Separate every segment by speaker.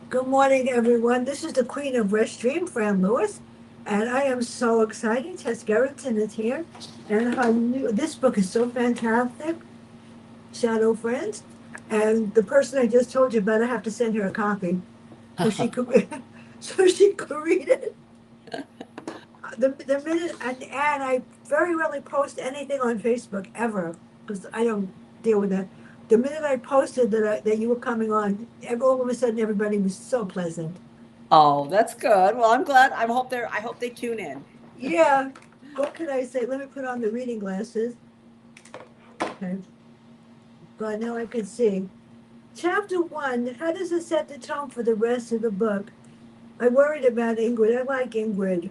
Speaker 1: Good morning, everyone. This is the Queen of West Stream, Fran Lewis, and I am so excited. Tess Gerritsen is here, and this book is so fantastic, Shadow Friends. And the person I just told you about, I have to send her a copy so she could so she could read it. The minute and I very rarely post anything on Facebook ever because I don't deal with that. The minute I posted that you were coming on, all of a sudden everybody was so pleasant.
Speaker 2: Oh, that's good. Well, I'm glad. I hope they tune in.
Speaker 1: Yeah. What can I say? Let me put on the reading glasses. Okay. God, now I can see. Chapter one. How does it set the tone for the rest of the book? I worried about Ingrid. I like Ingrid.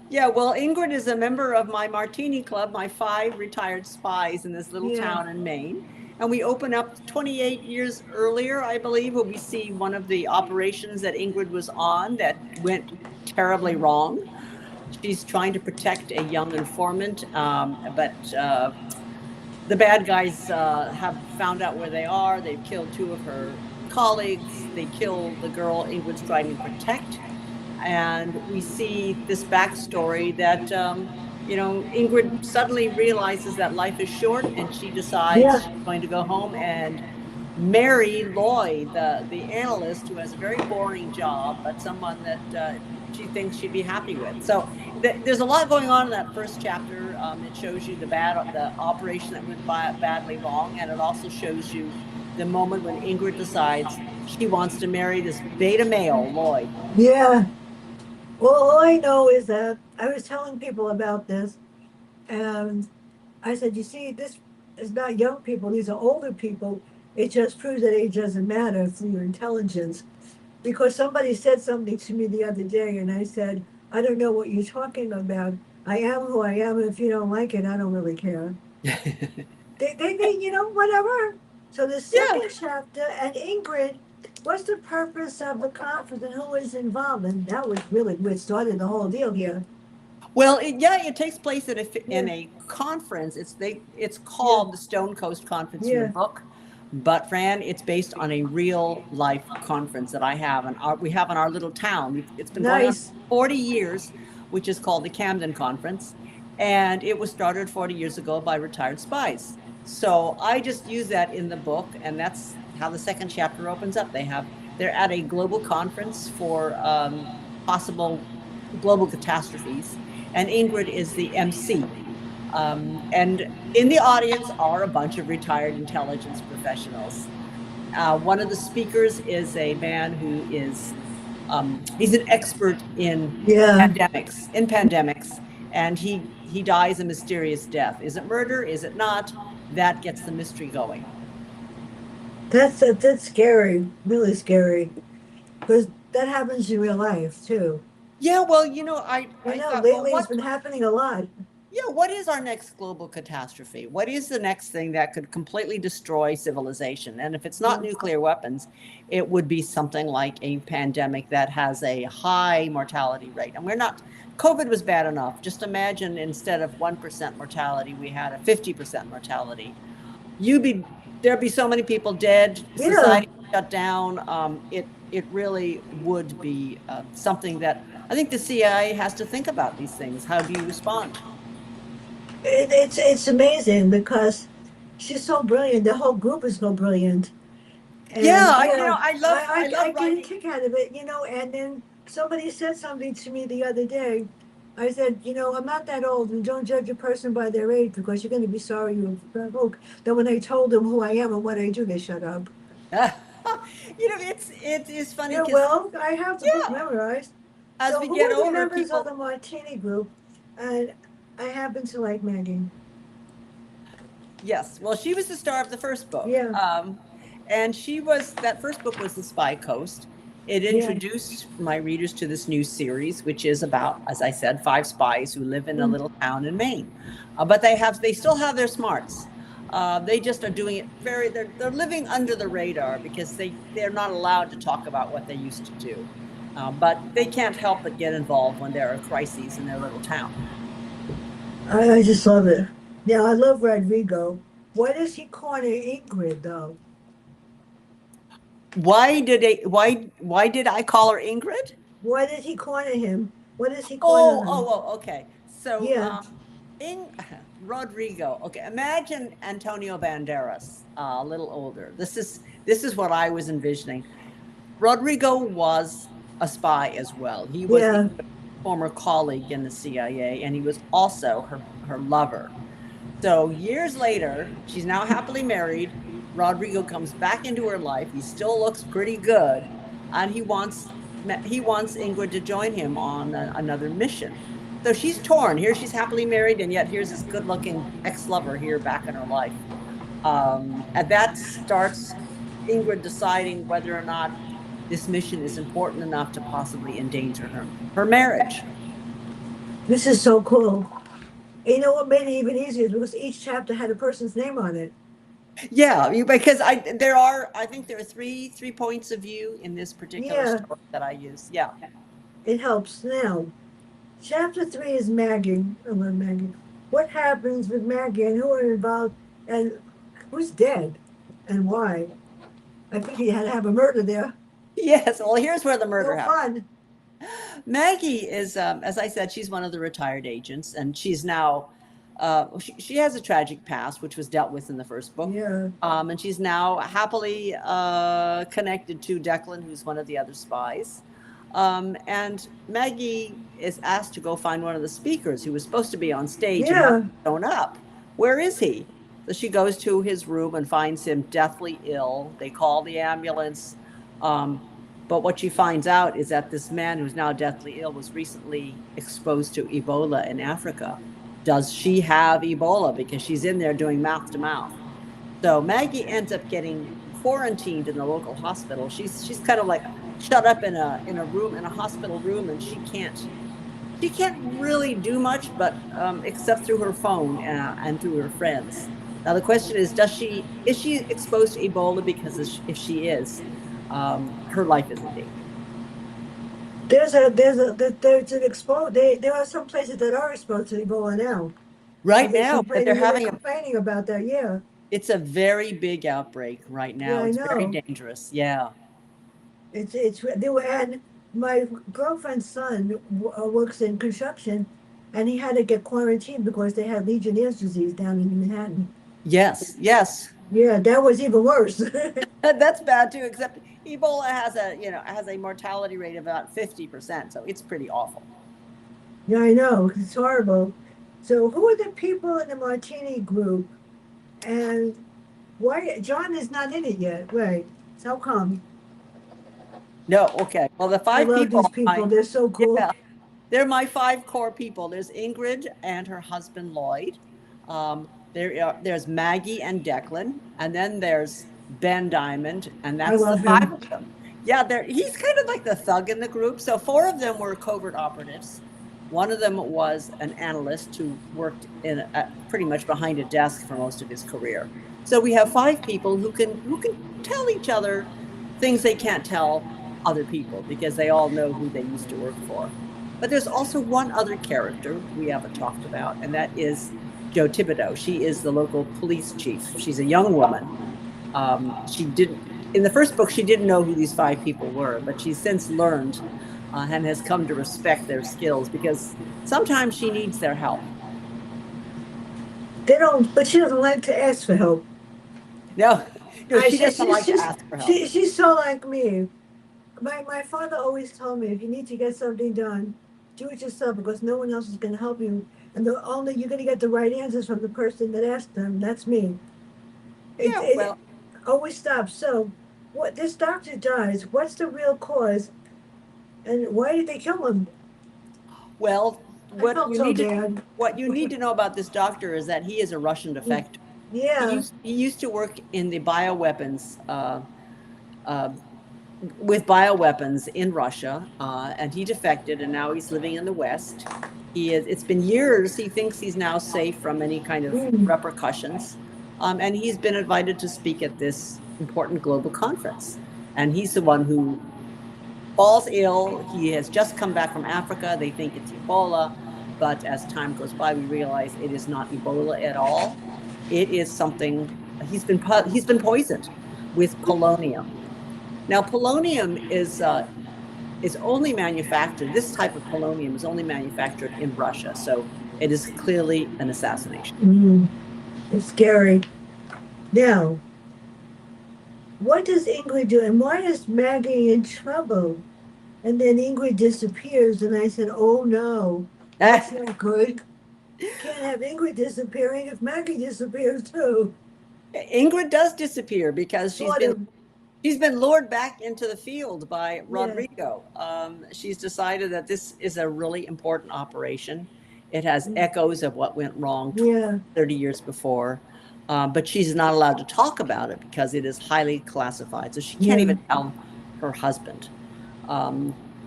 Speaker 2: Yeah, well, Ingrid is a member of my Martini Club, my five retired spies in this little
Speaker 1: Yeah.
Speaker 2: town in Maine. And we open up 28 years earlier, I believe, when we see one of the operations that Ingrid was on that went terribly wrong. She's trying to protect a young informant, but the bad guys have found out where they are. They've killed two of her colleagues. They kill the girl Ingrid's trying to protect. And we see this backstory that, Ingrid suddenly realizes that life is short and she decides
Speaker 1: Yeah.
Speaker 2: she's going to go home and marry Lloyd, the analyst who has a very boring job, but someone that she thinks she'd be happy with. So there's a lot going on in that first chapter. It shows you the operation that went badly wrong, and it also shows you the moment when Ingrid decides she wants to marry this beta male, Lloyd.
Speaker 1: Yeah. Well, all I know is that I was telling people about this, and I said, you see, this is not young people, these are older people. It just proves that age doesn't matter for your intelligence. Because somebody said something to me the other day, and I said, I don't know what you're talking about. I am who I am, and if you don't like it, I don't really care. Whatever. So the
Speaker 2: Yeah.
Speaker 1: second chapter, and Ingrid, what's the purpose of the conference and who is involved? And that was really what started the whole deal here.
Speaker 2: Well, it takes place in
Speaker 1: Yeah,
Speaker 2: a conference. It's
Speaker 1: yeah,
Speaker 2: called the Stone Coast Conference in the
Speaker 1: yeah.
Speaker 2: book, but Fran, it's based on a real life conference that we have in our little town. It's been going on
Speaker 1: Nice.
Speaker 2: for 40 years, which is called the Camden Conference, and it was started 40 years ago by retired spies. So I just use that in the book, and that's how the second chapter opens up. They're at a global conference for possible global catastrophes, and Ingrid is the MC. And in the audience are a bunch of retired intelligence professionals. One of the speakers is a man who he's an expert
Speaker 1: Yeah.
Speaker 2: in pandemics, and he dies a mysterious death. Is it murder? Is it not? That gets the mystery going.
Speaker 1: That's scary, really scary, because that happens in real life too.
Speaker 2: Yeah, well,
Speaker 1: I
Speaker 2: I
Speaker 1: know
Speaker 2: thought, well,
Speaker 1: lately it's been happening a lot.
Speaker 2: yeah, what is our next global catastrophe? What is the next thing that could completely destroy civilization? And if it's not
Speaker 1: Yeah.
Speaker 2: nuclear weapons, it would be something like a pandemic that has a high mortality rate. And COVID was bad enough. Just imagine instead of 1% mortality, we had a 50% mortality. You'd be, there'd be so many people dead,
Speaker 1: Yeah.
Speaker 2: society shut down. It really would be something that I think the CIA has to think about these things. How do you respond?
Speaker 1: It's amazing because she's so brilliant. The whole group is so brilliant,
Speaker 2: Yeah,
Speaker 1: and yeah,
Speaker 2: I
Speaker 1: I
Speaker 2: love
Speaker 1: get a
Speaker 2: writing.
Speaker 1: kick out of it, And then somebody said something to me the other day. I said, I'm not that old, and don't judge a person by their age because you're going to be sorry you broke. Then when I told them who I am and what I do, they shut up.
Speaker 2: It is funny
Speaker 1: Yeah,
Speaker 2: because
Speaker 1: well, I have the book
Speaker 2: yeah,
Speaker 1: memorized.
Speaker 2: as
Speaker 1: So
Speaker 2: we
Speaker 1: who
Speaker 2: get
Speaker 1: are the
Speaker 2: older,
Speaker 1: members of the
Speaker 2: people.
Speaker 1: Martini group? And I happen to like Maggie.
Speaker 2: Yes, well, she was the star of the first book,
Speaker 1: Yeah,
Speaker 2: and that first book was the Spy Coast. It
Speaker 1: yeah.
Speaker 2: introduced my readers to this new series, which is about, as I said, five spies who live in a
Speaker 1: Mm.
Speaker 2: little town in Maine, but they still have their smarts. They just are doing it they're living under the radar because they're not allowed to talk about what they used to do. But they can't help but get involved when there are crises in their little town.
Speaker 1: I just love it. Yeah, I love Rodrigo. Why does he corner Ingrid though?
Speaker 2: Why did I call her Ingrid?
Speaker 1: Why did he corner him? What does he corner him?
Speaker 2: Okay. So,
Speaker 1: Yeah,
Speaker 2: in Rodrigo. Okay, imagine Antonio Banderas, a little older. This is what I was envisioning. Rodrigo was a spy as well. He was
Speaker 1: yeah.
Speaker 2: former colleague in the CIA, and he was also her lover. So years later, she's now happily married. Rodrigo comes back into her life. He still looks pretty good, and he wants Ingrid to join him on another mission. So she's torn. Here she's happily married, and yet here's this good-looking ex-lover here back in her life. And that starts Ingrid deciding whether or not this mission is important enough to possibly endanger her marriage.
Speaker 1: This is so cool. And you know what made it even easier? Because each chapter had a person's name on it.
Speaker 2: Yeah, because I think there are three points of view in this particular
Speaker 1: Yeah,
Speaker 2: story that I use. Yeah.
Speaker 1: it helps. Now, chapter 3 is Maggie. I love Maggie. What happens with Maggie and who are involved and who's dead and why? I think he had to have a murder there.
Speaker 2: Yes. Well, here's where the murder
Speaker 1: No
Speaker 2: happened.
Speaker 1: fun.
Speaker 2: Maggie is, as I said, she's one of the retired agents, and she's now, she has a tragic past, which was dealt with in the first book.
Speaker 1: Yeah.
Speaker 2: And she's now happily connected to Declan, who's one of the other spies. And Maggie is asked to go find one of the speakers who was supposed to be on stage and
Speaker 1: Yeah.
Speaker 2: hasn't shown up. Where is he? So she goes to his room and finds him deathly ill. They call the ambulance. But what she finds out is that this man who's now deathly ill was recently exposed to Ebola in Africa. Does she have Ebola? Because she's in there doing mouth to mouth. So Maggie ends up getting quarantined in the local hospital. She's kind of like shut up in a room, in a hospital room, and she can't really do much, but except through her phone and through her friends. Now the question is she exposed to Ebola? Because if she is, her life is in danger.
Speaker 1: There's an exposed. There are some places that are exposed to Ebola now.
Speaker 2: Right now, but they're having
Speaker 1: complaining about that. Yeah.
Speaker 2: It's a very big outbreak right now.
Speaker 1: Yeah, I
Speaker 2: it's
Speaker 1: know.
Speaker 2: very dangerous. Yeah.
Speaker 1: It's they were and my girlfriend's son works in construction, and he had to get quarantined because they had Legionnaire's disease down in Manhattan.
Speaker 2: Yes.
Speaker 1: Yeah, that was even worse.
Speaker 2: That's bad too. Except Ebola has a mortality rate of about 50%, so it's pretty awful.
Speaker 1: Yeah, I know. It's horrible. So, who are the people in the Martini group, and why John is not in it yet? Right? So how come?
Speaker 2: No, okay. Well, the
Speaker 1: I
Speaker 2: five
Speaker 1: love
Speaker 2: people.
Speaker 1: these people. They're so cool.
Speaker 2: Yeah, they're my 5 core people. There's Ingrid and her husband Lloyd. There's Maggie and Declan, and then there's Ben Diamond, and that's the 5 of them. Yeah, he's kind of like the thug in the group. So 4 of them were covert operatives. One of them was an analyst who worked pretty much behind a desk for most of his career. So we have 5 people who can tell each other things they can't tell other people because they all know who they used to work for. But there's also one other character we haven't talked about, and that is Jo Thibodeau. She is the local police chief. She's a young woman. In the first book, she didn't know who these 5 people were, but she's since learned and has come to respect their skills because sometimes she needs their help.
Speaker 1: But she doesn't like to ask for help.
Speaker 2: No, she doesn't like to ask for help.
Speaker 1: She's so like me. My father always told me, if you need to get something done, do it yourself because no one else is going to help you. And you're going to get the right answers from the person that asked them. That's me. It always stops. So, this doctor dies. What's the real cause? And why did they kill him?
Speaker 2: Well, what you need to know about this doctor is that he is a Russian defector.
Speaker 1: Yeah.
Speaker 2: He used to work in the bioweapons, with bioweapons in Russia, and he defected, and now he's living in the West. It's been years. He thinks he's now safe from any kind of repercussions, and he's been invited to speak at this important global conference. And he's the one who falls ill. He has just come back from Africa. They think it's Ebola, but as time goes by, we realize it is not Ebola at all. It is something. He's been poisoned with polonium. Now, polonium is only manufactured. This type of polonium is only manufactured in Russia, so it is clearly an assassination.
Speaker 1: Mm, it's scary. Now, what does Ingrid do? And why is Maggie in trouble? And then Ingrid disappears, and I said, "Oh no, that's not good. Can't have Ingrid disappearing if Maggie disappears too."
Speaker 2: Ingrid does disappear because
Speaker 1: Sort of.
Speaker 2: she's been lured back into the field by
Speaker 1: Yeah.
Speaker 2: Rodrigo. She's decided that this is a really important operation. It has echoes of what went wrong
Speaker 1: Yeah.
Speaker 2: 30 years before, but she's not allowed to talk about it because it is highly classified. So she can't
Speaker 1: Yeah.
Speaker 2: even tell her husband.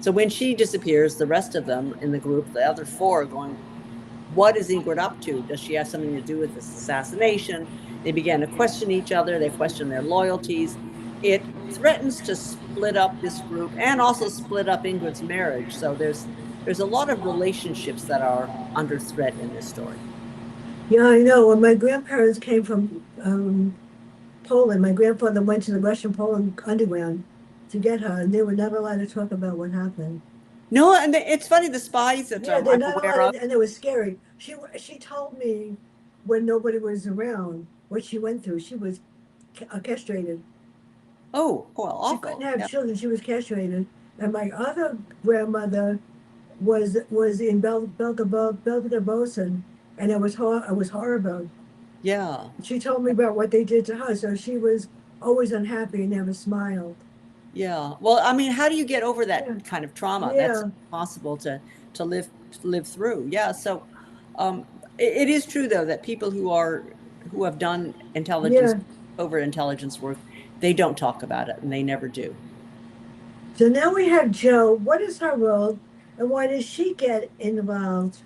Speaker 2: So when she disappears, the rest of them in the group, the other four, are going, what is Ingrid up to? Does she have something to do with this assassination? They began to question each other. They question their loyalties. It threatens to split up this group and also split up Ingrid's marriage. So there's a lot of relationships that are under threat in this story.
Speaker 1: Yeah, I know. When my grandparents came from Poland, my grandfather went to the Russian Poland underground to get her, and they were not allowed to talk about what happened.
Speaker 2: No, and it's funny, the spies that
Speaker 1: Yeah, they're
Speaker 2: I'm
Speaker 1: not
Speaker 2: aware
Speaker 1: allowed,
Speaker 2: of.
Speaker 1: and it was scary. She told me when nobody was around what she went through. She was castrated.
Speaker 2: Oh, well,
Speaker 1: She couldn't
Speaker 2: awful.
Speaker 1: have
Speaker 2: Yeah.
Speaker 1: children. She was castrated. And my other grandmother was in Belgica Bosen, and it was horrible.
Speaker 2: Yeah.
Speaker 1: She told me about what they did to her, so she was always unhappy and never smiled.
Speaker 2: Yeah. Well, I mean, how do you get over
Speaker 1: Yeah,
Speaker 2: that kind of trauma? That's
Speaker 1: yeah,
Speaker 2: impossible to live through. Yeah. So, it is true though that people who have done intelligence
Speaker 1: yeah.
Speaker 2: over intelligence work, they don't talk about it, and they never do.
Speaker 1: So now we have Joe. What is her role, and why does she get involved?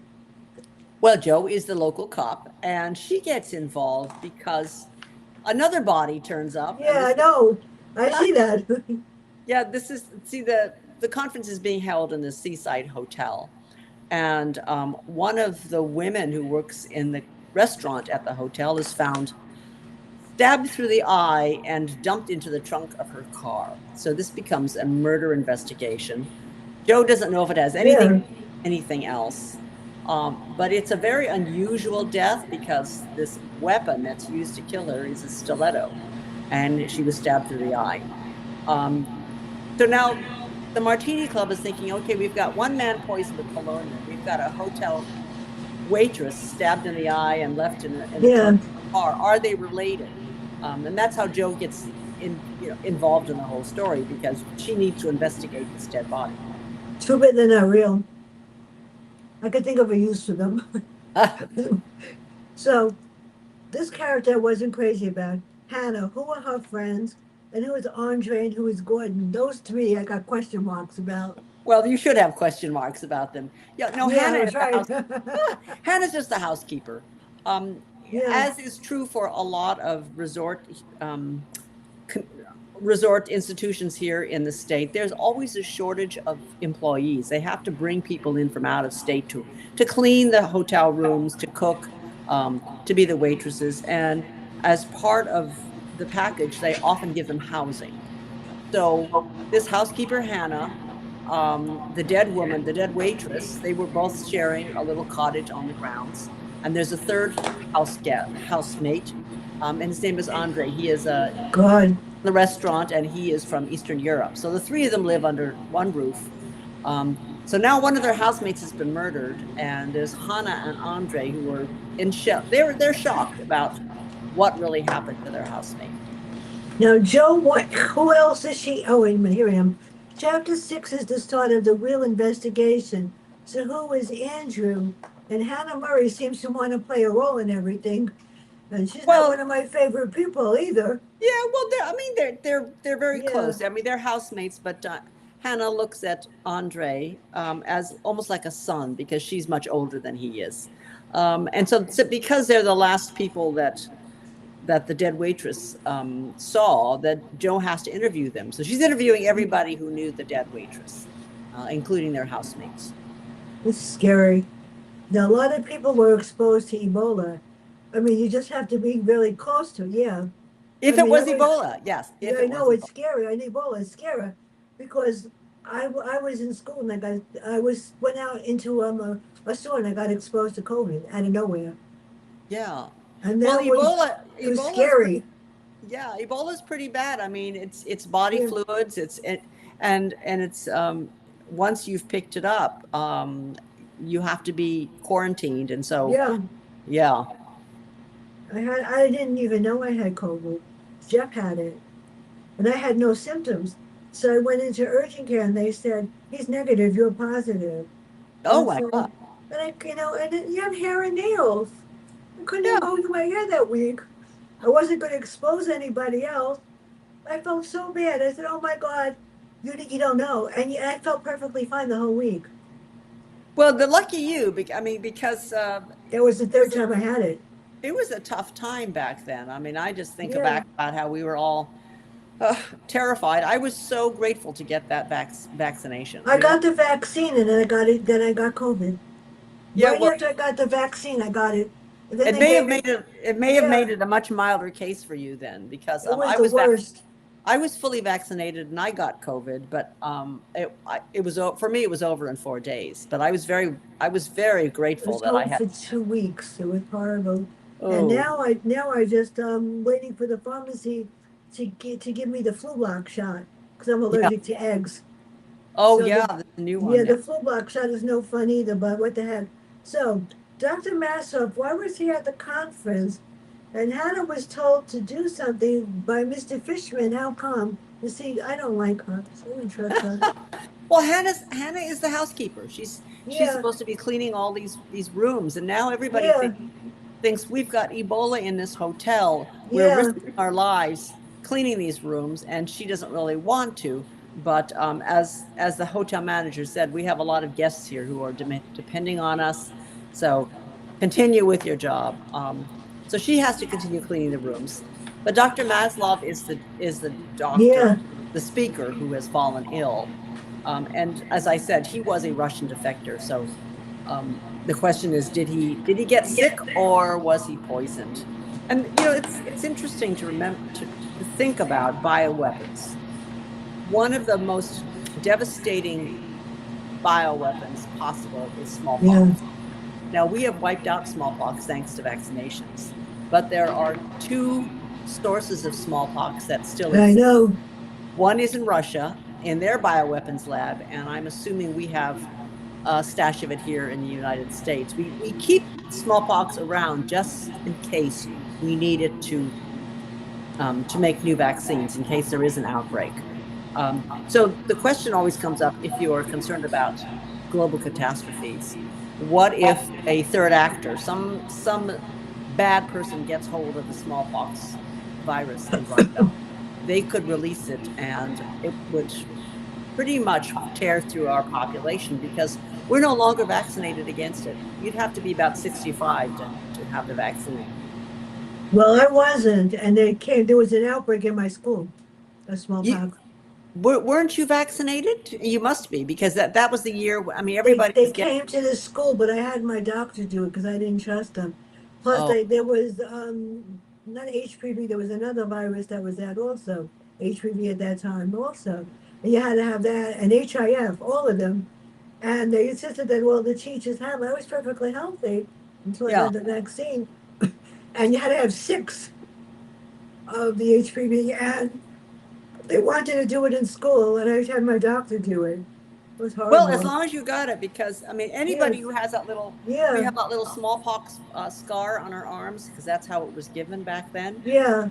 Speaker 2: Well, Joe is the local cop, and she gets involved because another body turns up, and
Speaker 1: Yeah, I
Speaker 2: this
Speaker 1: know. I see that.
Speaker 2: yeah, this is see the conference is being held in the Seaside Hotel, and one of the women who works in the restaurant at the hotel is found stabbed through the eye and dumped into the trunk of her car. So this becomes a murder investigation. Joe doesn't know if it has
Speaker 1: Yeah.
Speaker 2: anything else, but it's a very unusual death because this weapon that's used to kill her is a stiletto, and she was stabbed through the eye. So now the Martini Club is thinking, okay, we've got one man poisoned with polonium. We've got a hotel waitress stabbed in the eye and left in the
Speaker 1: Yeah.
Speaker 2: trunk of the car. Are they related? And that's how Joe gets involved in the whole story, because she needs to investigate this dead body.
Speaker 1: Too bad they're not real. I could think of a use for them. So this character I wasn't crazy about. Hannah, who are her friends, and who is Andre and who is Gordon? Those three I got question marks about.
Speaker 2: Well, you should have question marks about them. Yeah, no,
Speaker 1: Yeah,
Speaker 2: Hannah is
Speaker 1: that's
Speaker 2: the
Speaker 1: right.
Speaker 2: house. Hannah's just the housekeeper.
Speaker 1: Yeah,
Speaker 2: As is true for a lot of resort institutions here in the state, there's always a shortage of employees. They have to bring people in from out of state to clean the hotel rooms, to cook, to be the waitresses. And as part of the package, they often give them housing. So this housekeeper, Hannah, the dead woman, the dead waitress, they were both sharing a little cottage on the grounds. And there's a third housemate, and his name is Andre. He is
Speaker 1: God.
Speaker 2: the restaurant, and he is from Eastern Europe. So the three of them live under one roof. So now one of their housemates has been murdered, and there's Hannah and Andre who are in shock. They're shocked about what really happened to their housemate.
Speaker 1: Now, Joe, what? Who else is she? Oh, wait a minute. Here I am. Chapter 6 is the start of the real investigation. So, who is Andrew? And Hannah Murray seems to want to play a role in everything. And she's not one of my favorite people either.
Speaker 2: Yeah, well, they're very
Speaker 1: Yeah.
Speaker 2: close. I mean, they're housemates, but Hannah looks at Andre as almost like a son because she's much older than he is, and so because they're the last people that the dead waitress saw, that Joe has to interview them. So she's interviewing everybody who knew the dead waitress, including their housemates.
Speaker 1: It's scary. Now, a lot of people were exposed to Ebola. I mean, you just have to be really close to it. Yeah.
Speaker 2: If it was Ebola, yes.
Speaker 1: Yeah,
Speaker 2: If
Speaker 1: I
Speaker 2: it was
Speaker 1: know it's
Speaker 2: Ebola.
Speaker 1: scary. I need Ebola. It's scary because I was in school and went out into a store and I got exposed to COVID out of nowhere,
Speaker 2: Yeah.
Speaker 1: and
Speaker 2: Well,
Speaker 1: it was
Speaker 2: Ebola's pretty,
Speaker 1: scary.
Speaker 2: yeah, Ebola's pretty bad. I mean, it's body
Speaker 1: Yeah,
Speaker 2: fluids. And it's once you've picked it up, you have to be quarantined. And so,
Speaker 1: yeah.
Speaker 2: yeah.
Speaker 1: I didn't even know I had COVID. Jeff had it, and I had no symptoms. So I went into urgent care and they said he's negative. You're positive.
Speaker 2: Oh
Speaker 1: And
Speaker 2: my
Speaker 1: so,
Speaker 2: God.
Speaker 1: and and then you have hair and nails. I couldn't even
Speaker 2: Yeah.
Speaker 1: go to my hair that week. I wasn't going to expose anybody else. I felt so bad. I said, "Oh my God, you don't know," and I felt perfectly fine the whole week.
Speaker 2: Well, the lucky you, I mean, because
Speaker 1: That was the
Speaker 2: it
Speaker 1: third
Speaker 2: was a,
Speaker 1: time I had it.
Speaker 2: it was a tough time back then. I mean, I just think
Speaker 1: Yeah,
Speaker 2: back about how we were all terrified. I was so grateful to get that vaccination.
Speaker 1: I
Speaker 2: You know.
Speaker 1: got the vaccine and then I got it. Then I got COVID.
Speaker 2: Yeah.
Speaker 1: Right
Speaker 2: Well,
Speaker 1: after I got the vaccine, I got it. And then
Speaker 2: it
Speaker 1: they
Speaker 2: may have
Speaker 1: gave it.
Speaker 2: made it. It may have made
Speaker 1: Yeah,
Speaker 2: it a much milder case for you then, because
Speaker 1: it was the worst.
Speaker 2: I was fully vaccinated and I got COVID, but it was for me. It was over in 4 days. But I was very
Speaker 1: It
Speaker 2: grateful
Speaker 1: was
Speaker 2: that I
Speaker 1: COVID
Speaker 2: had.
Speaker 1: for 2 weeks. It was horrible. And
Speaker 2: Oh,
Speaker 1: now I just waiting for the pharmacy to give me the flu lock shot because I'm
Speaker 2: yeah.
Speaker 1: allergic to eggs.
Speaker 2: Oh,
Speaker 1: So
Speaker 2: yeah. There's a new
Speaker 1: yeah,
Speaker 2: one now.
Speaker 1: the flu lock shot is no fun either. But what the heck? So Dr. Massoff, why was he at the conference? And Hannah was told to do something by Mr. Fishman. How come? You see, I don't like her. So I don't trust her.
Speaker 2: Well, Hannah is the housekeeper. She's
Speaker 1: Yeah,
Speaker 2: supposed to be cleaning all these rooms, and now everybody
Speaker 1: yeah,
Speaker 2: thinks we've got Ebola in this hotel. We're
Speaker 1: yeah.
Speaker 2: risking our lives cleaning these rooms, and she doesn't really want to. But as the hotel manager said, we have a lot of guests here who are depending on us. So continue with your job. So she has to continue cleaning the rooms. But Dr. Maslov is the doctor,
Speaker 1: Yeah.
Speaker 2: the speaker who has fallen ill. And as I said, he was a Russian defector. So the question is, did he get sick or was he poisoned? And it's interesting to remember to think about bioweapons. One of the most devastating bioweapons possible is smallpox.
Speaker 1: Yeah,
Speaker 2: Now, we have wiped out smallpox thanks to vaccinations, but there are two sources of smallpox that still
Speaker 1: I
Speaker 2: exist.
Speaker 1: know.
Speaker 2: One is in Russia in their bioweapons lab, and I'm assuming we have a stash of it here in the United States. We keep smallpox around just in case we need it to make new vaccines in case there is an outbreak. So the question always comes up if you are concerned about global catastrophes. What if a third actor, some bad person gets hold of the smallpox virus in Russia? They could release it, and it would pretty much tear through our population because we're no longer vaccinated against it. You'd have to be about 65 to have the vaccine.
Speaker 1: Well, I wasn't, and there was an outbreak in my school of
Speaker 2: You,
Speaker 1: smallpox.
Speaker 2: weren't you vaccinated? You must be, because that was the year. I mean, everybody
Speaker 1: They
Speaker 2: was getting.
Speaker 1: came to the school, but I had my doctor do it because I didn't trust them. Plus,
Speaker 2: Oh,
Speaker 1: there was not HPV. There was another virus that was that also HPV at that time also, and you had to have that and HIF, all of them. And they insisted that well, the teachers have. I was perfectly healthy until I
Speaker 2: yeah.
Speaker 1: got the vaccine, and you had to have six of the HPV, and they wanted to do it in school, and I had my doctor do it. It was
Speaker 2: Well, as
Speaker 1: horrible.
Speaker 2: long as you got it, because I mean, anybody
Speaker 1: Yes,
Speaker 2: who has we
Speaker 1: yeah,
Speaker 2: have that little smallpox scar on our arms because that's how it was given back then.
Speaker 1: yeah.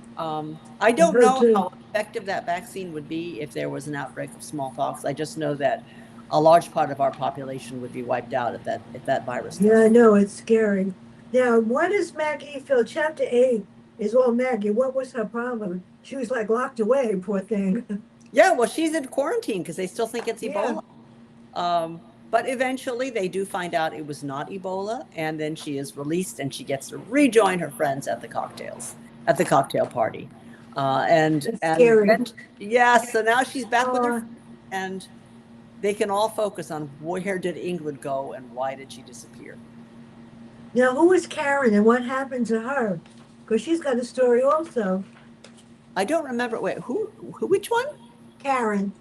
Speaker 2: I
Speaker 1: I
Speaker 2: don't
Speaker 1: heard
Speaker 2: know
Speaker 1: too.
Speaker 2: how effective that vaccine would be if there was an outbreak of smallpox. I just know that a large part of our population would be wiped out if that virus
Speaker 1: Yeah,
Speaker 2: does.
Speaker 1: I know it's scary. Now, what does Maggie feel? Chapter 8 is all Maggie. What was her problem? She was like locked away, poor thing.
Speaker 2: Yeah, well, she's in quarantine because they still think it's
Speaker 1: Yeah,
Speaker 2: Ebola. Um, but eventually they do find out it was not Ebola, and then she is released and she gets to rejoin her friends at the cocktail party.
Speaker 1: it's
Speaker 2: And
Speaker 1: scary.
Speaker 2: then, yes, so now she's back with her
Speaker 1: Uh,
Speaker 2: friends, and they can all focus on where did Ingrid go and why did she disappear.
Speaker 1: now, who was Karen and what happened to her? Because she's got a story also.
Speaker 2: I don't remember. Wait, which one?
Speaker 1: Karen.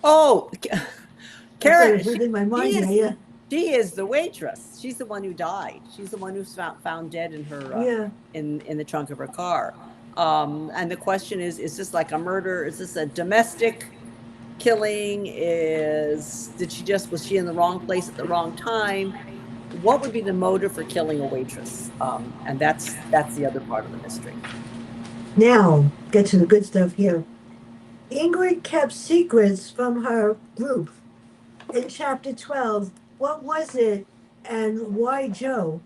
Speaker 2: Oh,
Speaker 1: That's what
Speaker 2: Karen.
Speaker 1: was in my
Speaker 2: She
Speaker 1: mind. Yeah,
Speaker 2: is.
Speaker 1: yeah,
Speaker 2: She is the waitress. She's the one who died. She's the one who's found dead in her
Speaker 1: yeah.
Speaker 2: in the trunk of her car. And the question is this like a murder? Is this a domestic killing? Was she in the wrong place at the wrong time? What would be the motive for killing a waitress? And that's the other part of the mystery.
Speaker 1: Now, get to the good stuff here. Ingrid kept secrets from her group. In chapter 12, what was it and why Joe?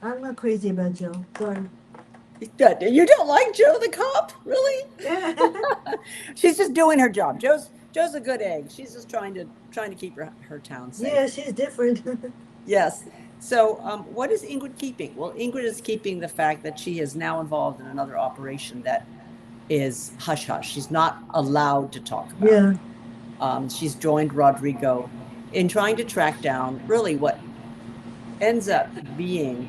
Speaker 1: I'm not crazy about Joe. Sorry.
Speaker 2: You don't like Joe the cop, really?
Speaker 1: Yeah.
Speaker 2: She's just doing her job. Joe's a good egg. She's just trying to keep her town safe.
Speaker 1: Yeah, she's different.
Speaker 2: Yes. So, what is Ingrid keeping? Well, Ingrid is keeping the fact that she is now involved in another operation that is hush hush. She's not allowed to talk about.
Speaker 1: Yeah.
Speaker 2: She's joined Rodrigo in trying to track down really what ends up being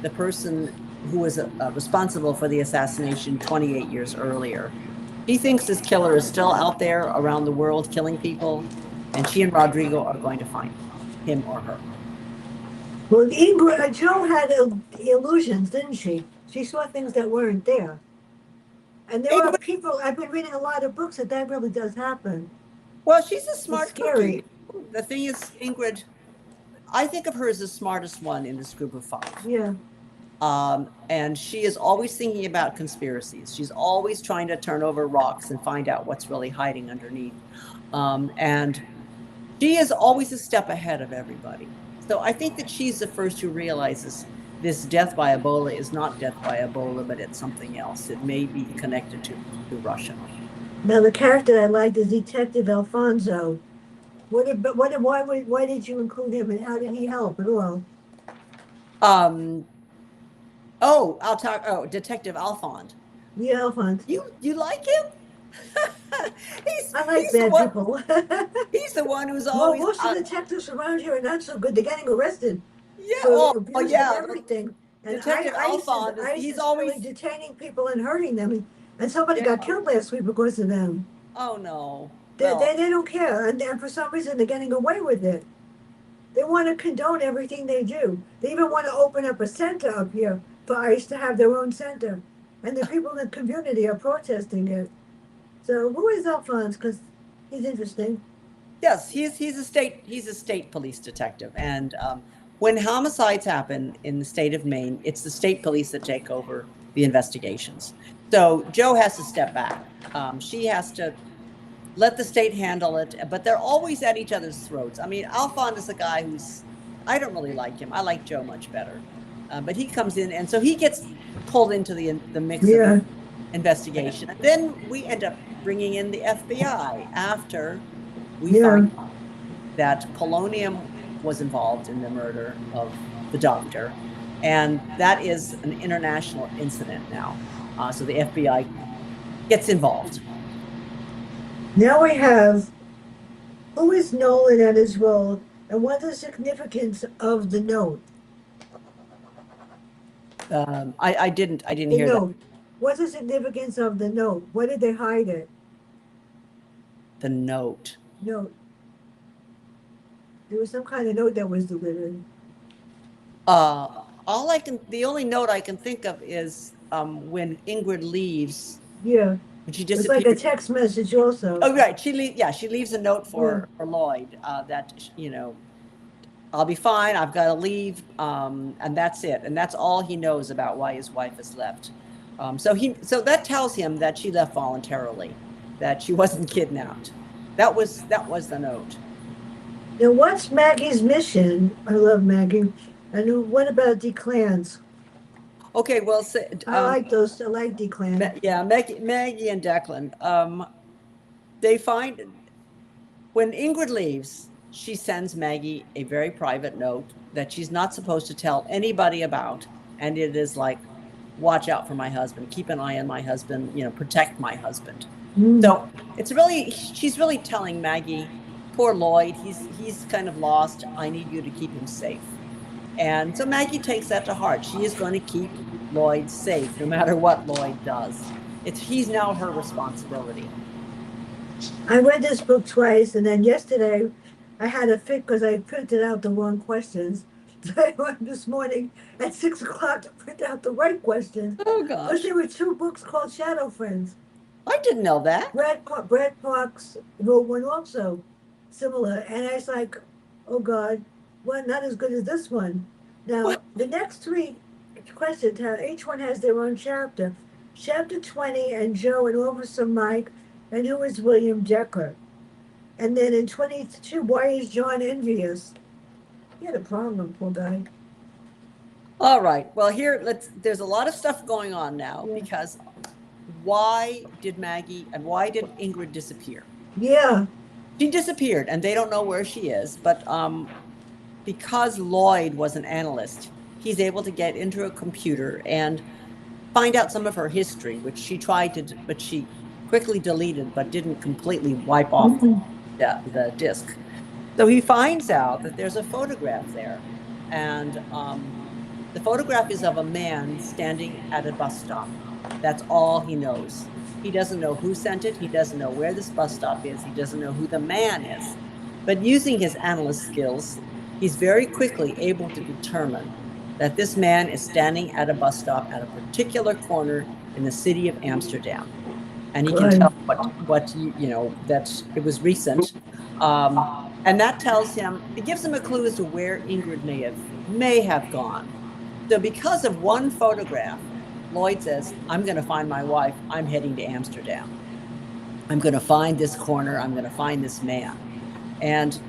Speaker 2: the person who was responsible for the assassination 28 years earlier. He thinks this killer is still out there around the world killing people, and she and Rodrigo are going to find him or her.
Speaker 1: Well, Ingrid, Joe had illusions, didn't she? She saw things that weren't there. And there are people, I've been reading a lot of books that really does happen.
Speaker 2: Well, she's a smart
Speaker 1: scary.
Speaker 2: Cookie. The thing is, Ingrid, I think of her as the smartest one in this group of five.
Speaker 1: Yeah.
Speaker 2: And she is always thinking about conspiracies. She's always trying to turn over rocks and find out what's really hiding underneath. And she is always a step ahead of everybody. So I think that she's the first who realizes this death by Ebola is not death by Ebola, but it's something else. It may be connected to Russia.
Speaker 1: Now, the character I liked is Detective Alfonso. Why did you include him, and how did he help at all?
Speaker 2: I'll talk. Oh, Detective Alfond.
Speaker 1: Yeah, Alphonse.
Speaker 2: You like him?
Speaker 1: I like bad people.
Speaker 2: He's the one who's always.
Speaker 1: Well, most of the detectives around here are not so good. They're getting arrested.
Speaker 2: Yeah. Yeah.
Speaker 1: Everything. And
Speaker 2: Detective Alfond he's always
Speaker 1: really detaining people and hurting them. And somebody got killed last week because of them.
Speaker 2: Oh no.
Speaker 1: They don't care, and for some reason they're getting away with it. They want to condone everything they do. They even want to open up a center up here for ICE to have their own center, and the people in the community are protesting it. So who is Alphonse? Because he's interesting.
Speaker 2: Yes, he's a state police detective, and when homicides happen in the state of Maine, it's the state police that take over the investigations. So Joe has to step back. She has to let the state handle it, but they're always at each other's throats. I mean, Alphonse is a guy I don't really like him. I like Joe much better. But he comes in, and so he gets pulled into the mix of the investigation. And then we end up bringing in the FBI after we find that polonium was involved in the murder of the doctor. And that is an international incident now. So the FBI gets involved.
Speaker 1: Now we have, who is Nolan and his role, and what's the significance of the note?
Speaker 2: I didn't hear that.
Speaker 1: What's the significance of the note? Why did they hide it?
Speaker 2: The note.
Speaker 1: Note. There was some kind of note that was delivered.
Speaker 2: The only note I can think of is when Ingrid leaves.
Speaker 1: Yeah.
Speaker 2: She
Speaker 1: it's like a text message also.
Speaker 2: Oh, right. She leaves a note for Lloyd that, I'll be fine. I've got to leave. And that's it. And that's all he knows about why his wife has left. So that tells him that she left voluntarily, that she wasn't kidnapped. That was the note.
Speaker 1: Now, what's Maggie's mission? I love Maggie. And what about Declan's?
Speaker 2: Okay, well,
Speaker 1: I like those. I like Declan.
Speaker 2: Maggie and Declan. They find when Ingrid leaves, she sends Maggie a very private note that she's not supposed to tell anybody about, and it is like, "Watch out for my husband. Keep an eye on my husband. Protect my husband." So she's really telling Maggie, "Poor Lloyd. He's kind of lost. I need you to keep him safe." And so Maggie takes that to heart. She is going to keep Lloyd safe no matter what Lloyd does. he's now her responsibility.
Speaker 1: I read this book twice, and then yesterday I had a fit because I printed out the wrong questions. So I went this morning at 6 o'clock to print out the right questions
Speaker 2: Oh
Speaker 1: because
Speaker 2: gosh,
Speaker 1: there were two books called Shadow Friends.
Speaker 2: I didn't know that.
Speaker 1: Brad Parks wrote one also similar, and I was like, oh God, well, not as good as this one.
Speaker 2: What?
Speaker 1: Now, the next three questions, each one has their own chapter. Chapter 20, and Joe and Officer Mike, and who is William Decker? And then in 22, why is John envious? He had a problem, poor guy.
Speaker 2: All right. Well, there's a lot of stuff going on now
Speaker 1: Yeah.
Speaker 2: because why did Maggie and why did Ingrid disappear?
Speaker 1: Yeah.
Speaker 2: She disappeared and they don't know where she is, but because Lloyd was an analyst, he's able to get into a computer and find out some of her history, which she tried to, but she quickly deleted, but didn't completely wipe off the disk. So he finds out that there's a photograph there, and the photograph is of a man standing at a bus stop. That's all he knows. He doesn't know who sent it. He doesn't know where this bus stop is. He doesn't know who the man is. But using his analyst skills, he's very quickly able to determine that this man is standing at a bus stop at a particular corner in the city of Amsterdam. And he can
Speaker 1: Good.
Speaker 2: tell that it was recent. And that tells him, it gives him a clue as to where Ingrid may have gone. So because of one photograph, Lloyd says, I'm going to find my wife. I'm heading to Amsterdam. I'm going to find this corner. I'm going to find this man. And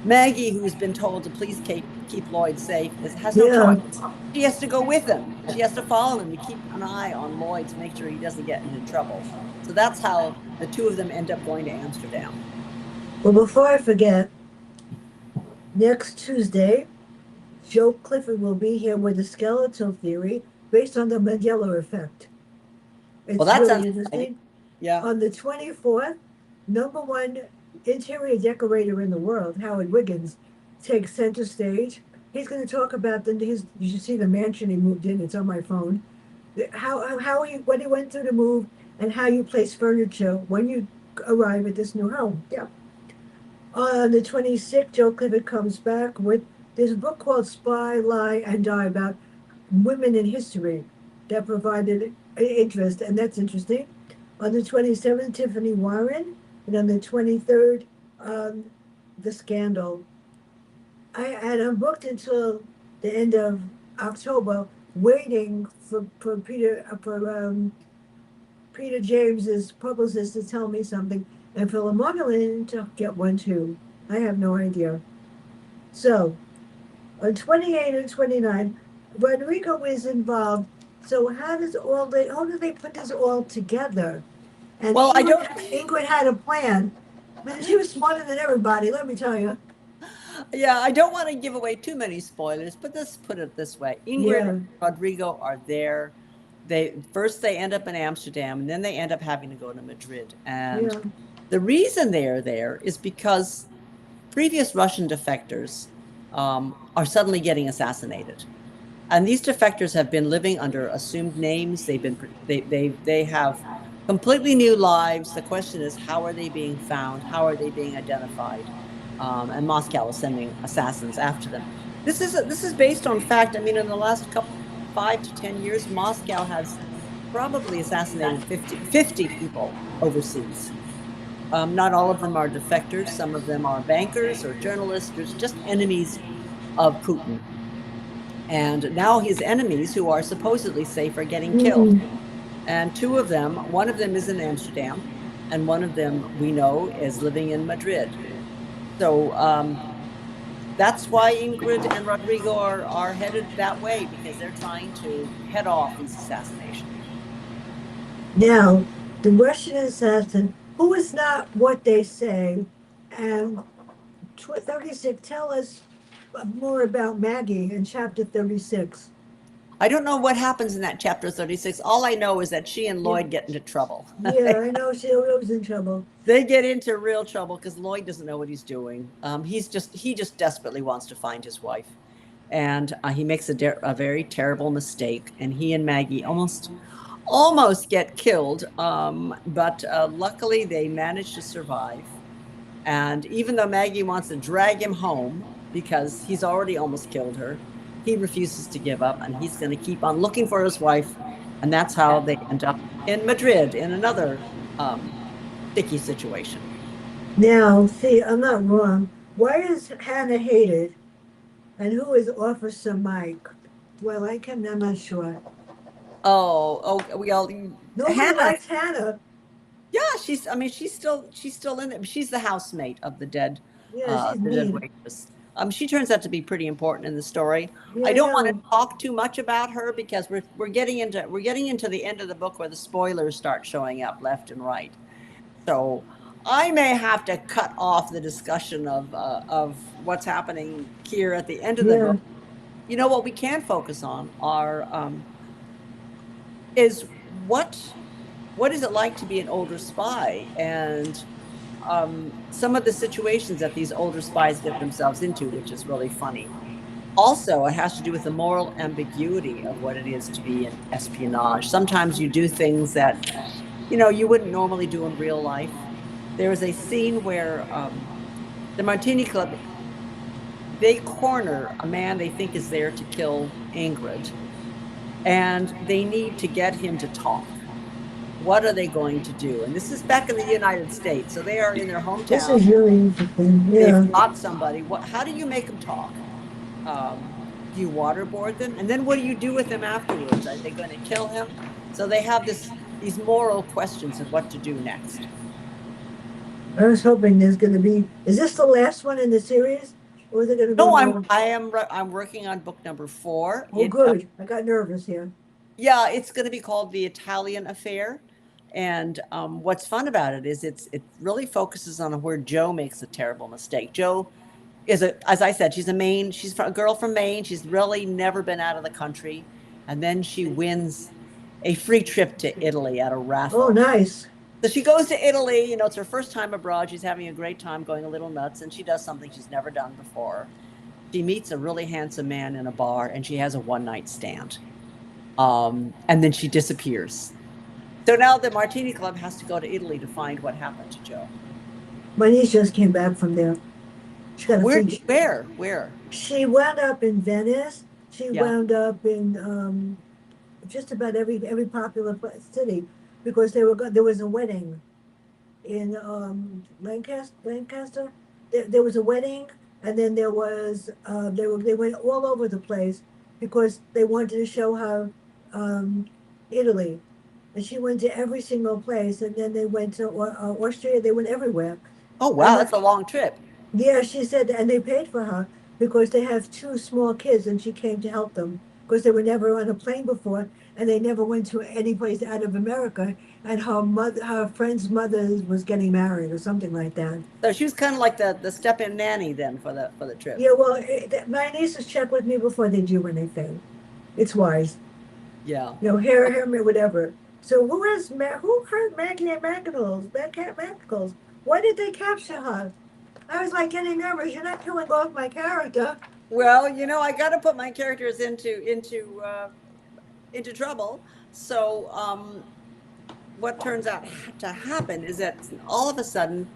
Speaker 2: Maggie, who's been told to please keep Lloyd safe, has no choice. She has to go with him. She has to follow him to keep an eye on Lloyd to make sure he doesn't get into trouble. So that's how the two of them end up going to Amsterdam.
Speaker 1: Well, before I forget, next Tuesday, Joe Clifford will be here with a skeletal theory based on the Mandela effect. It's
Speaker 2: well, that's
Speaker 1: really interesting.
Speaker 2: Yeah.
Speaker 1: On the 24th, #1 interior decorator in the world, Howard Wiggins, takes center stage. He's going to talk about you should see the mansion he moved in. It's on my phone. What he went through to move, and how you place furniture when you arrive at this new home. Yeah. On the 26th, Joe Clifford comes back with this book called Spy, Lie, and Die about women in history that provided interest, and that's interesting. On the 27th, Tiffany Warren, and on the 23rd, The Scandal. I'm booked until the end of October, waiting for Peter James's publicist to tell me something, and for Lamogulin to get one too. I have no idea. So, on 28 and 29, Rodrigo is involved. So how do they put this all together? And
Speaker 2: well,
Speaker 1: Ingrid had a plan, but she was smarter than everybody. Let me tell you.
Speaker 2: Yeah, I don't want to give away too many spoilers, but let's put it this way: Ingrid and Rodrigo are there. They end up in Amsterdam, and then they end up having to go to Madrid. And the reason they are there is because previous Russian defectors are suddenly getting assassinated. And these defectors have been living under assumed names. They have completely new lives. The question is, how are they being found? How are they being identified? And Moscow is sending assassins after them. This is based on fact. I mean, in the last 5 to 10 years, Moscow has probably assassinated 50 people overseas. Not all of them are defectors. Some of them are bankers or journalists, or just enemies of Putin. And now his enemies, who are supposedly safe, are getting killed. And one of them is in Amsterdam, and one of them, we know, is living in Madrid. So that's why Ingrid and Rodrigo are headed that way, because they're trying to head off these assassinations.
Speaker 1: Now, the Russian assassin, who is not what they say, and 36, tell us more about Maggie in chapter 36.
Speaker 2: I don't know what happens in that chapter 36. All I know is that she and Lloyd get into trouble.
Speaker 1: Yeah, I know she was in trouble.
Speaker 2: They get into real trouble because Lloyd doesn't know what he's doing. He just desperately wants to find his wife, and he makes a very terrible mistake. And he and Maggie almost almost get killed, but luckily they manage to survive. And even though Maggie wants to drag him home because he's already almost killed her, he refuses to give up, and he's going to keep on looking for his wife. And that's how they end up in Madrid in another sticky situation.
Speaker 1: Now, see, I'm not wrong. Why is Hannah hated? And who is Officer Mike? Do I like him? I'm not sure.
Speaker 2: Oh, we all
Speaker 1: Nobody
Speaker 2: Hannah.
Speaker 1: likes Hannah.
Speaker 2: Yeah, I mean, she's still in it. She's the housemate of
Speaker 1: Yeah, she's
Speaker 2: the dead
Speaker 1: mean.
Speaker 2: waitress. She turns out to be pretty important in the story.
Speaker 1: Yeah,
Speaker 2: I
Speaker 1: I
Speaker 2: don't want
Speaker 1: know.
Speaker 2: to talk too much about her because we're getting into the end of the book where the spoilers start showing up left and right. So I may have to cut off the discussion of what's happening here at the end of the
Speaker 1: Yeah,
Speaker 2: book. You know what we can focus on are is what is it like to be an older spy, and some of the situations that these older spies get themselves into, which is really funny. Also, it has to do with the moral ambiguity of what it is to be in espionage. Sometimes you do things that you wouldn't normally do in real life. There is a scene where the Martini Club, they corner a man they think is there to kill Ingrid, and they need to get him to talk. What are they going to do? And this is back in the United States, so they are in their
Speaker 1: this
Speaker 2: hometown.
Speaker 1: is really interesting. Yeah.
Speaker 2: They've got somebody. How do you make them talk? Do you waterboard them? And then what do you do with them afterwards? Are they going to kill him? So they have these moral questions of what to do next.
Speaker 1: I was hoping there's going to be. Is this the last one in the series, or is it going to be
Speaker 2: No,
Speaker 1: more?
Speaker 2: I'm working on book number 4.
Speaker 1: Oh, good. I got nervous here.
Speaker 2: Yeah, it's going to be called The Italian Affair. And what's fun about it is it really focuses on where Joe makes a terrible mistake. Joe is as I said, she's a girl from Maine. She's really never been out of the country. And then she wins a free trip to Italy at a raffle.
Speaker 1: Oh, nice.
Speaker 2: So she goes to Italy, it's her first time abroad. She's having a great time, going a little nuts, and she does something she's never done before. She meets a really handsome man in a bar, and she has a one-night stand. And then she disappears. So now the Martini Club has to go to Italy to find what happened to Joe.
Speaker 1: My niece just came back from there. She got a
Speaker 2: Where?
Speaker 1: She wound up in Venice. She
Speaker 2: Yeah.
Speaker 1: wound up in just about every popular city, because there was a wedding in Lancaster. There was a wedding, and then there was they went all over the place because they wanted to show her Italy, and she went to every single place, and then they went to Austria. They went everywhere.
Speaker 2: Oh, wow, that's a long trip.
Speaker 1: Yeah, she said, and they paid for her because they have 2 small kids, and she came to help them because they were never on a plane before, and they never went to any place out of America. And her friend's mother was getting married or something like that.
Speaker 2: So she was kind of like the step-in nanny then for the trip.
Speaker 1: Yeah, well, my nieces check with me before they do anything. It's wise.
Speaker 2: Yeah.
Speaker 1: Hair, whatever. So who hurt Maggie and Magnals? Why did they capture her? I was like getting nervous. You're not killing off my character.
Speaker 2: Well, I got to put my characters into trouble. So what turns out to happen is that all of a sudden,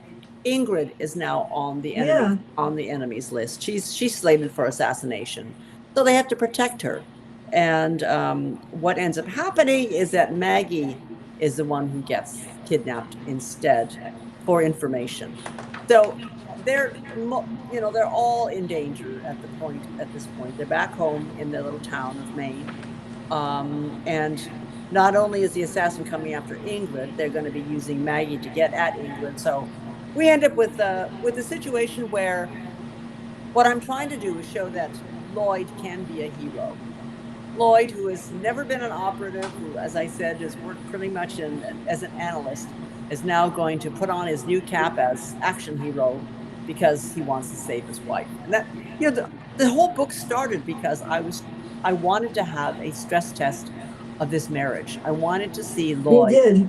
Speaker 2: Ingrid is now on the enemy's list. She's slated for assassination, so they have to protect her. And what ends up happening is that Maggie is the one who gets kidnapped instead for information. So they're all in danger at this point. They're back home in their little town of Maine, and not only is the assassin coming after Ingrid, they're going to be using Maggie to get at Ingrid. So we end up with a situation where what I'm trying to do is show that Lloyd can be a hero. Lloyd, who has never been an operative, who, as I said, has worked pretty much as an analyst, is now going to put on his new cap as action hero because he wants to save his wife. And that, the whole book started because I wanted to have a stress test of this marriage. I wanted to see Lloyd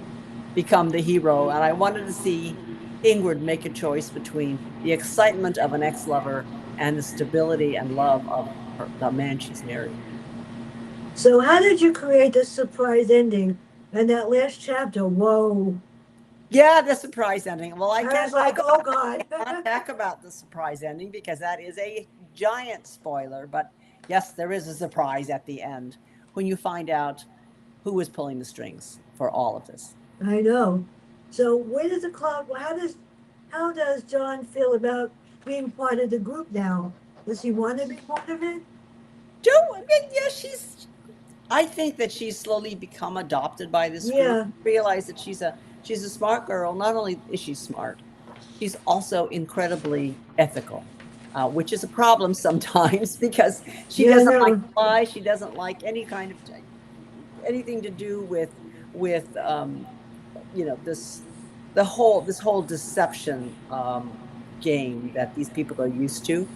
Speaker 2: become the hero, and I wanted to see Ingrid make a choice between the excitement of an ex-lover and the stability and love of the man she's married.
Speaker 1: So how did you create this surprise ending And that last chapter, whoa.
Speaker 2: Yeah, the surprise ending. Well, I
Speaker 1: I
Speaker 2: can't
Speaker 1: was like, oh God.
Speaker 2: talk about the surprise ending because that is a giant spoiler. But yes, there is a surprise at the end when you find out who was pulling the strings for all of this.
Speaker 1: I know. So where does the club, how does John feel about being part of the group now? Does he want to be part of it?
Speaker 2: I mean, yeah, I think that she's slowly become adopted by this group.
Speaker 1: Yeah,
Speaker 2: Realize that she's a smart girl. Not only is she smart, she's also incredibly ethical, which is a problem sometimes because she
Speaker 1: yeah,
Speaker 2: doesn't like
Speaker 1: no.
Speaker 2: to lie. She doesn't like any kind of anything to do with this this whole deception game that these people are used to.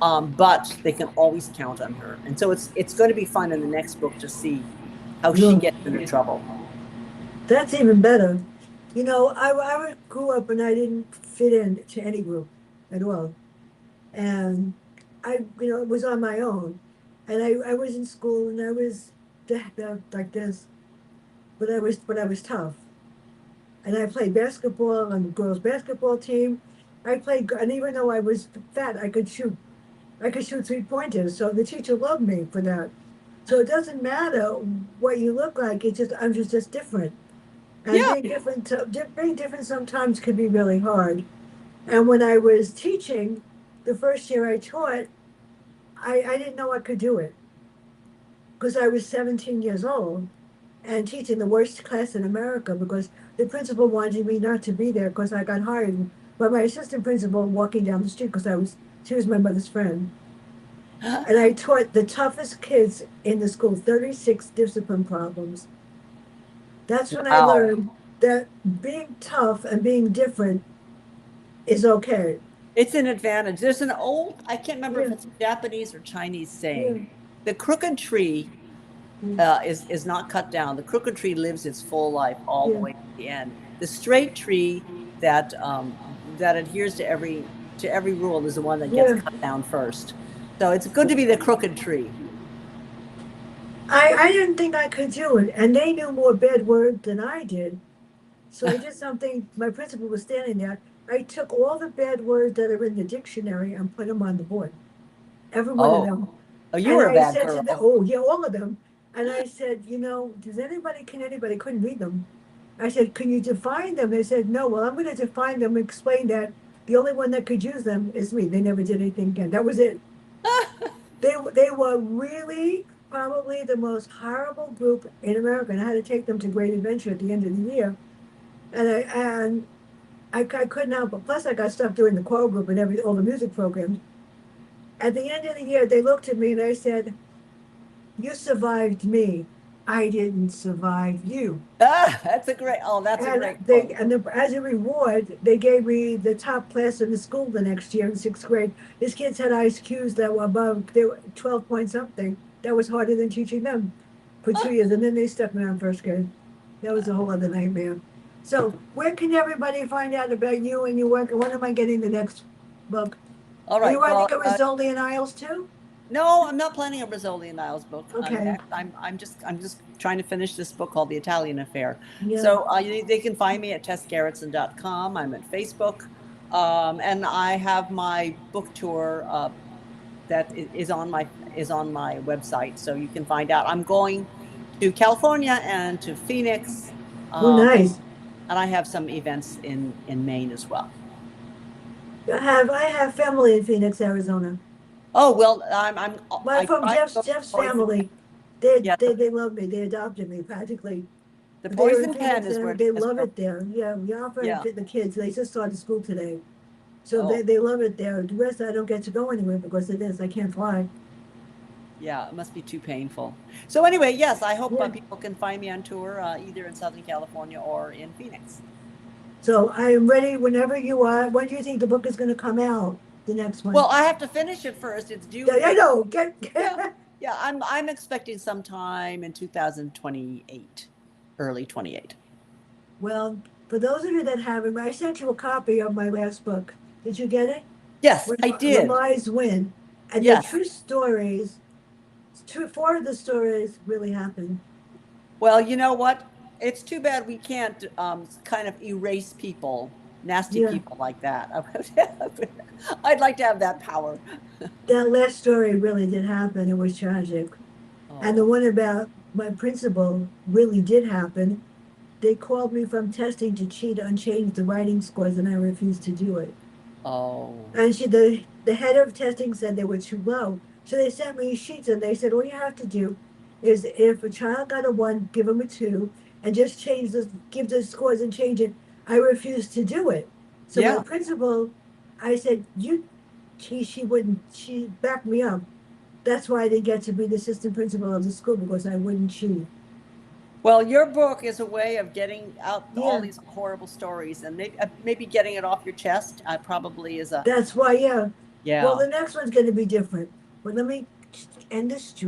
Speaker 2: But they can always count on her, and so it's going to be fun in the next book to see how she
Speaker 1: Yeah.
Speaker 2: gets into trouble.
Speaker 1: That's even better. I grew up and I didn't fit in to any group at all. And I was on my own. And I was in school and I was like this, but I was tough. And I played basketball on the girls' basketball team. And even though I was fat, I could shoot. I could shoot 3 pointers. So the teacher loved me for that. So it doesn't matter what you look like. I'm just different. And
Speaker 2: Yeah.
Speaker 1: being different sometimes can be really hard. And when I was teaching, the first year I taught, I didn't know I could do it because I was 17 years old and teaching the worst class in America because the principal wanted me not to be there because I got hired by my assistant principal walking down the street because she was my mother's friend. And I taught the toughest kids in the school, 36 discipline problems. That's when I
Speaker 2: Wow.
Speaker 1: learned that being tough and being different is okay.
Speaker 2: It's an advantage. There's an old, I can't remember if
Speaker 1: Yeah,
Speaker 2: it's Japanese or Chinese
Speaker 1: yeah,
Speaker 2: saying, the crooked tree
Speaker 1: yeah,
Speaker 2: is not cut down. The crooked tree lives its full life all the
Speaker 1: yeah,
Speaker 2: way to the end. The straight tree that that adheres to every rule is the one that gets
Speaker 1: yeah.
Speaker 2: cut down first. So it's good to be the crooked tree.
Speaker 1: I didn't think I could do it, and they knew more bad words than I did. So I did something. My principal was standing there. I took all the bad words that are in the dictionary and put them on the board, every one of
Speaker 2: Oh,
Speaker 1: them.
Speaker 2: oh, you
Speaker 1: And
Speaker 2: were a
Speaker 1: I
Speaker 2: bad
Speaker 1: said to them,
Speaker 2: girl.
Speaker 1: "Oh yeah, all of them." And I said, can anybody couldn't read them? I said, "Can you define them?" They said, "No." Well, I'm going to define them and explain that the only one that could use them is me. They never did anything again. That was it. They were really probably the most horrible group in America, and I had to take them to Great Adventure at the end of the year. And I couldn't help but plus I got stuff doing the choral group and all the music programs. At the end of the year, they looked at me and they said, "You survived me. I didn't survive you."
Speaker 2: That's a
Speaker 1: And
Speaker 2: great quote.
Speaker 1: as a reward, they gave me the top class in the school the next year in sixth grade. These kids had IQs that were above, they were 12 point something. That was harder than teaching them for 2 years. And then they stuck me on first grade. That was a whole other nightmare. So, where can everybody find out about you and your work? And when am I getting the next book?
Speaker 2: All
Speaker 1: Are you
Speaker 2: right.
Speaker 1: writing
Speaker 2: Well,
Speaker 1: a Rizzoli and Isles too?
Speaker 2: no, I'm not planning a Rizzoli and Niles book.
Speaker 1: Okay.
Speaker 2: I'm just trying to finish this book called The Italian Affair.
Speaker 1: Yeah.
Speaker 2: So they can find me at tessgerritsen.com. I'm at Facebook, and I have my book tour that is on my website, so you can find out. I'm going to California and to Phoenix,
Speaker 1: Oh,
Speaker 2: um,
Speaker 1: nice.
Speaker 2: and I have some events in Maine as well.
Speaker 1: I have family in Phoenix, Arizona.
Speaker 2: Oh well,
Speaker 1: But
Speaker 2: I
Speaker 1: from
Speaker 2: try to go
Speaker 1: Jeff's
Speaker 2: to Poison.
Speaker 1: family, they
Speaker 2: Yeah,
Speaker 1: they love me. They adopted me practically.
Speaker 2: the
Speaker 1: They're in
Speaker 2: Poison Pen
Speaker 1: Phoenix
Speaker 2: is where
Speaker 1: and they
Speaker 2: Tess
Speaker 1: love
Speaker 2: grew.
Speaker 1: it there. Yeah, we offer
Speaker 2: Yeah.
Speaker 1: the kids. They just started school today, so they
Speaker 2: Oh,
Speaker 1: they love it there. The rest I don't get to go anywhere because of this. I can't fly.
Speaker 2: yeah, it must be too painful. So anyway, yes, I hope
Speaker 1: Yeah.
Speaker 2: people can find me on tour either in Southern California or in Phoenix.
Speaker 1: So I am ready whenever you are. When do you think the book is going to come out? The next
Speaker 2: Well,
Speaker 1: one?
Speaker 2: I have to finish it first. It's
Speaker 1: Yeah,
Speaker 2: due.
Speaker 1: I know.
Speaker 2: Yeah, yeah. I'm expecting sometime in 2028, early 28.
Speaker 1: Well, for those of you that haven't, I sent you a copy of my last book. Did you get it?
Speaker 2: Yes,
Speaker 1: When
Speaker 2: I did.
Speaker 1: Lies Win, and they're
Speaker 2: Yes.
Speaker 1: true stories. Four of the stories really happened.
Speaker 2: Well, you know what? It's too bad we can't kind of erase people, nasty
Speaker 1: Yeah.
Speaker 2: people like that. I'd like to have that power.
Speaker 1: That last story really did happen. It was tragic. And the
Speaker 2: Oh,
Speaker 1: one about my principal really did happen. They called me from testing to cheat on change the writing scores, and I refused to do it.
Speaker 2: oh,
Speaker 1: And the head of testing said they were too low. So they sent me sheets and they said, all you have to do is if a child got a one, give them a two, and just give the scores and change it. I refused to do it. So my
Speaker 2: yeah.
Speaker 1: principal, I said, she wouldn't, she backed me up. That's why I didn't get to be the assistant principal of the school because I wouldn't cheat.
Speaker 2: Well, your book is a way of getting out all
Speaker 1: Yeah,
Speaker 2: these horrible stories, and maybe getting it off your chest. Probably is a
Speaker 1: that's why, yeah. Well,
Speaker 2: yeah.
Speaker 1: the next one's going to be different. But let me end this stream.